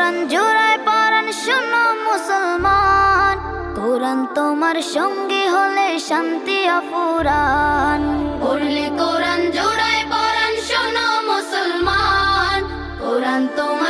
কোরআন জোড়ায় পরাণ শোনো মুসলমান, কোরআন তোমার সঙ্গী হলে শান্তি অফুরান। পড়লে কোরআন জোড়ায় পরাণ শোনো মুসলমান, কোরআন তোমার